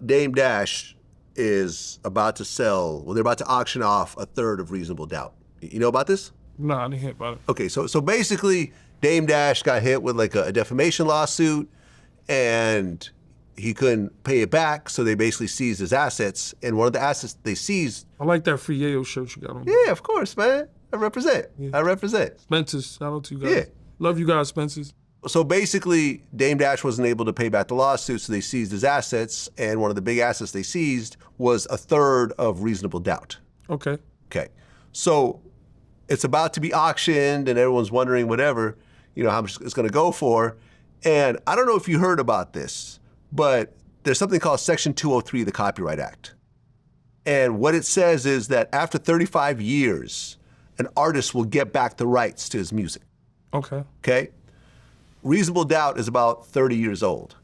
Dame Dash is about to sell, well, they're about to auction off a third of Reasonable Doubt. You know about this? No, I didn't hear about it. Okay, so basically, Dame Dash got hit with like a defamation lawsuit, and he couldn't pay it back, so they basically seized his assets. And one of the assets they seized... I like that free Yayo shirt you got on. Yeah, of course, man. I represent. Yeah. I represent. Spencer's, shout out to you guys. Yeah. Love you guys, Spencer's. So basically, Dame Dash wasn't able to pay back the lawsuit, so they seized his assets, and one of the big assets they seized was a third of Reasonable Doubt. Okay. Okay. So it's about to be auctioned, and everyone's wondering whatever, how much it's going to go for. And I don't know if you heard about this, but there's something called Section 203 of the Copyright Act. And what it says is that after 35 years, an artist will get back the rights to his music. Okay. Okay? Reasonable Doubt is about 30 years old.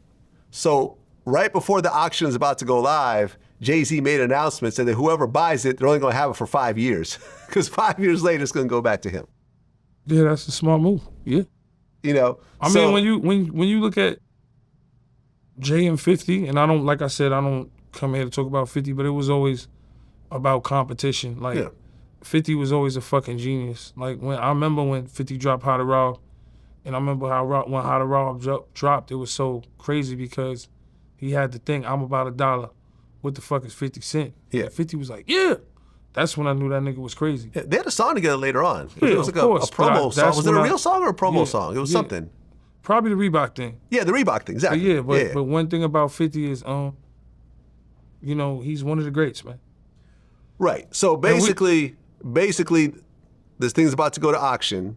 So right before the auction is about to go live, Jay-Z made an announcement saying that whoever buys it, they're only going to have it for 5 years. Because 5 years later, it's going to go back to him. Yeah, that's a smart move. Yeah. I mean, when you look at Jay and 50, and I don't come here to talk about 50, but it was always about competition. Like, yeah. 50 was always a fucking genius. Like, I remember when 50 dropped How to Rob, and I remember when How to Rob dropped, it was so crazy because he had the thing, I'm about $1. What the fuck is 50 Cent? Yeah. And 50 was like, yeah. That's when I knew that nigga was crazy. Yeah, they had a song together later on. Yeah, it was like a promo song. Was it a real song or a promo song? It was something. Probably the Reebok thing. Yeah, the Reebok thing, exactly. But one thing about 50 is, he's one of the greats, man. Right. So basically, this thing's about to go to auction,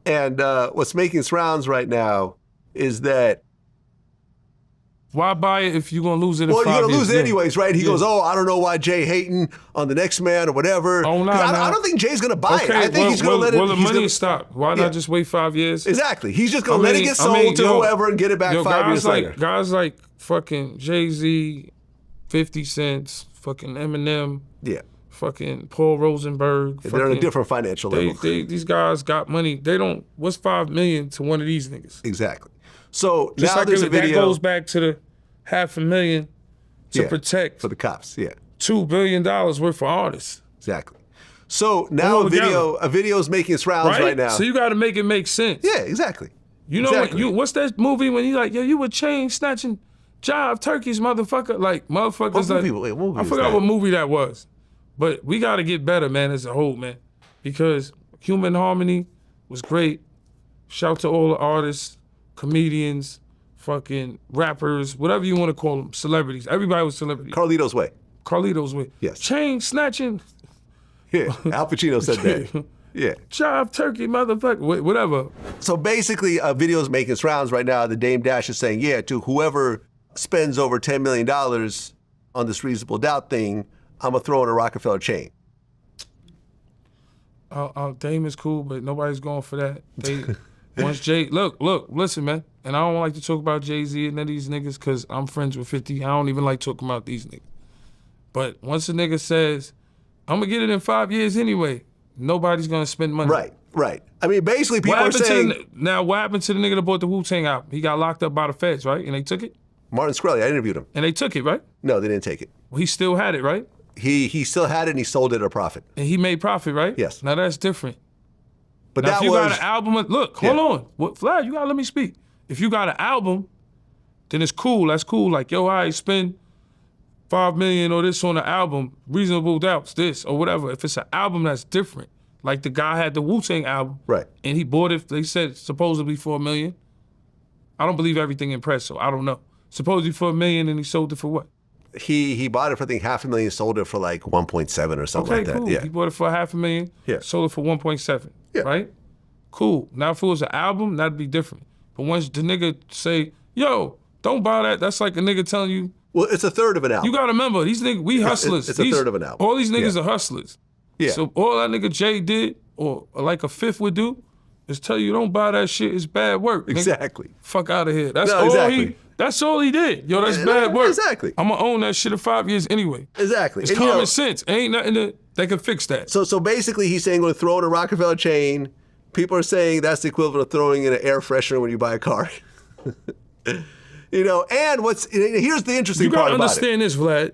and what's making its rounds right now is that. Why buy it if you're going to lose it in 5 years? Well, you're going to lose it anyways, right? He goes, I don't know why Jay hating on the next man or whatever. Oh, no, I don't think Jay's going to buy it. I think he's going to let it. Well, the money stop. Why not just wait 5 years? Exactly. He's just going to let it get sold to whoever and get it back 5 years later. Guys like fucking Jay-Z, 50 Cent, fucking Eminem, fucking Paul Rosenberg. They're on a different financial level. These guys got money. What's $5 million to one of these niggas? Exactly. So just now like there's a video. That goes back to the $500,000 to protect for the cops. Yeah, $2 billion worth for artists. Exactly. So now a video is making its rounds right now. So you got to make it make sense. Yeah, exactly. What's that movie when you like, you were chain snatching jive turkeys, motherfucker? Like motherfuckers. What movie I forgot what movie that was, but we got to get better, man, as a whole, man, because Human Harmony was great. Shout to all the artists, comedians, fucking rappers, whatever you want to call them, celebrities. Everybody was celebrities. Carlito's Way. Yes. Chain snatching. Yeah, Al Pacino said that. Yeah. Jive turkey, motherfucker, whatever. So basically, a video is making its rounds right now. The Dame Dash is saying, to whoever spends over $10 million on this Reasonable Doubt thing, I'm going to throw in a Rockefeller chain. Dame is cool, but nobody's going for that. Once Jay, look, listen, man. And I don't like to talk about Jay-Z and none of these niggas because I'm friends with 50. I don't even like talking about these niggas. But once a nigga says, I'm going to get it in 5 years anyway, nobody's going to spend money. Right. I mean, basically people are saying... what happened to the nigga that bought the Wu-Tang album? He got locked up by the feds, right? And they took it? Martin Shkreli, I interviewed him. And they took it, right? No, they didn't take it. Well, he still had it, right? He still had it and he sold it at a profit. And he made profit, right? Yes. Now that's different. But now, if you got an album, look, hold on. Vlad, you gotta let me speak. If you got an album, then it's cool. That's cool. Like, I spend $5 million or this on an album, Reasonable Doubts, this or whatever. If it's an album that's different, like the guy had the Wu-Tang album, right? And he bought it, they said supposedly for $1 million. I don't believe everything in press, so I don't know. Supposedly for $1 million and he sold it for what? He bought it for, I think, $500,000, sold it for like 1.7 or something like that. Cool. Yeah. He bought it for $500,000, sold it for 1.7. Yeah. Right? Cool. Now if it was an album, that'd be different. But once the nigga say, don't buy that, that's like a nigga telling you. Well, it's a third of an album. You gotta remember, these niggas, we hustlers. It's a third of an album. All these niggas are hustlers. Yeah. So all that nigga Jay did, or like a fifth would do, is tell you don't buy that shit, it's bad work. Exactly. Nigga. Fuck out of here. That's all he did. That's bad work. Exactly. I'm gonna own that shit in 5 years anyway. Exactly. It's common sense. Ain't nothing that can fix that. So basically he's saying, going to throw in a Rockefeller chain. People are saying that's the equivalent of throwing in an air freshener when you buy a car. And here's the interesting You part gotta about understand this, Vlad.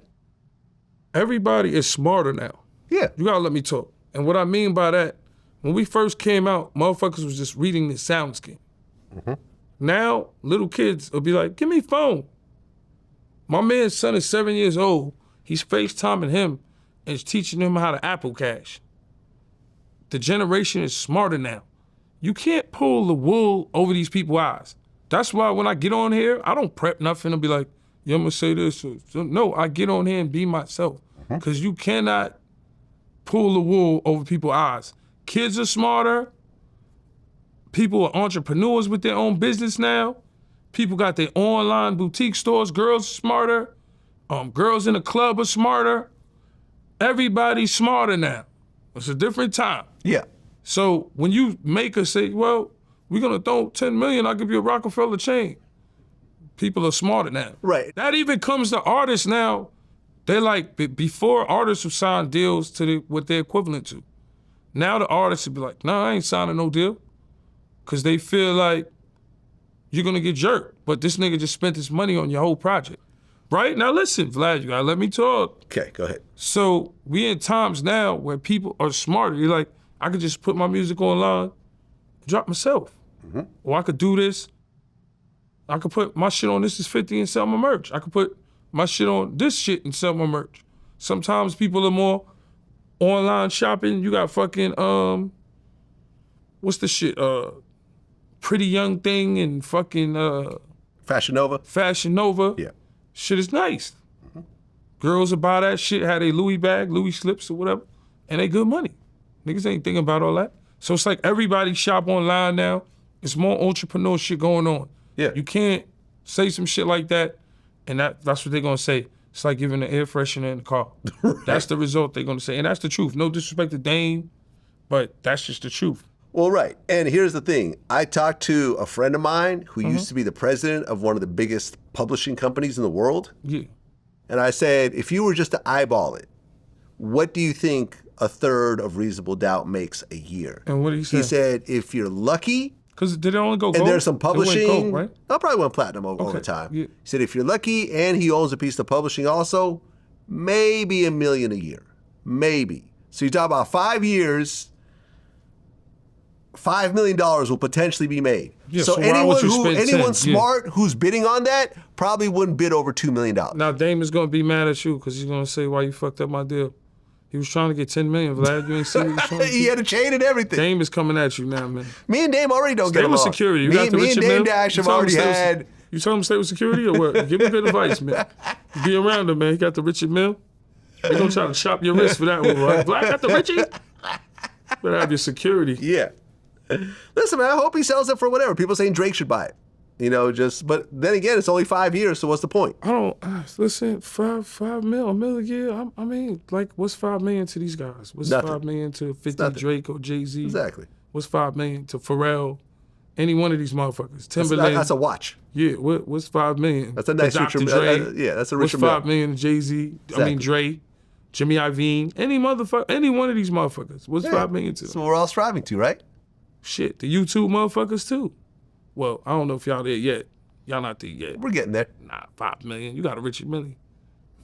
Everybody is smarter now. Yeah. You gotta let me talk. And what I mean by that, when we first came out, motherfuckers was just reading the sound skin. Mm-hmm. Now, little kids will be like, give me a phone. My man's son is 7 years old. He's FaceTiming him and is teaching him how to Apple Cash. The generation is smarter now. You can't pull the wool over these people's eyes. That's why when I get on here, I don't prep nothing and be like, yeah, I'm gonna say this. No, I get on here and be myself. Because you cannot pull the wool over people's eyes. Kids are smarter. People are entrepreneurs with their own business now. People got their online boutique stores. Girls are smarter. Girls in the club are smarter. Everybody's smarter now. It's a different time. Yeah. So when you make us say, well, we're gonna throw 10 million, I'll give you a Rockefeller chain. People are smarter now. Right. That even comes to artists now. They're like, before artists would sign deals to what they're equivalent to. Now the artists would be like, no, I ain't signing no deal. Because they feel like you're gonna get jerked. But this nigga just spent his money on your whole project. Right? Now listen, Vlad, you gotta let me talk. Okay, go ahead. So we in times now where people are smarter. You're like, I could just put my music online, drop myself. Mm-hmm. Or I could do this. I could put my shit on This Is 50 and sell my merch. I could put my shit on this shit and sell my merch. Sometimes people are more online shopping. You got fucking, what's the shit? Pretty Young Thing and fucking... Fashion Nova? Fashion Nova. Yeah. Shit is nice. Mm-hmm. Girls will buy that shit, had a Louis bag, Louis slips or whatever, and they good money. Niggas ain't thinking about all that. So it's like everybody shop online now. It's more entrepreneur shit going on. Yeah. You can't say some shit like that, and that's what they're gonna say. It's like giving an air freshener in the car. Right. That's the result they're gonna say, and that's the truth. No disrespect to Dame, but that's just the truth. Well, right. And here's the thing. I talked to a friend of mine who used to be the president of one of the biggest publishing companies in the world. Yeah. And I said, if you were just to eyeball it, what do you think a third of Reasonable Doubt makes a year? And what did he say? He said, if you're lucky... Because did it only go gold? And there's some publishing... Gold, right? I probably went platinum over time. Yeah. He said, if you're lucky and he owns a piece of publishing also, maybe $1 million a year. Maybe. So you talk about 5 years... $5 million will potentially be made. Yeah, so anyone smart who's bidding on that probably wouldn't bid over $2 million. Now Dame is gonna be mad at you because he's gonna say why you fucked up my deal. He was trying to get 10 million, Vlad. You ain't see what he was trying to do? He had a chain and everything. Dame is coming at you now, man. Me and Dame already don't get along. Stay with security. You got the me and Dame Dash have already had... You told him to stay with security or what? Give him good advice, man. Be around him, man. He got the Richard Mill. They gonna try to chop your wrist for that one, right? Vlad got the Richie. Better have your security. Yeah. Listen, man, I hope he sells it for whatever. People saying Drake should buy it. But then again, it's only 5 years, so what's the point? I don't, listen, $5 million a year, I mean, like, what's $5 million to these guys? What's Nothing. $5 million to 50 Drake or Jay-Z? Exactly. What's $5 million to Pharrell? Any one of these motherfuckers. Timberlake. That's a watch. Yeah, what's $5 million? That's a nice Dr. Richard. Dre. That's a Richard What's $5 million to Jay-Z? Exactly. I mean, Dre, Jimmy Iovine, any one of these motherfuckers. What's $5 million to? That's what we're all striving to, right? Shit, the YouTube motherfuckers too. Well, I don't know if y'all there yet. Y'all not there yet. We're getting there. Nah, $5 million. You got a Richard Millie.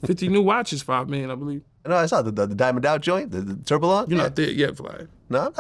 50 new watches, $5 million, I believe. No, I saw the Diamond Out joint, the Turbolon. You're not there yet, Vlad. No,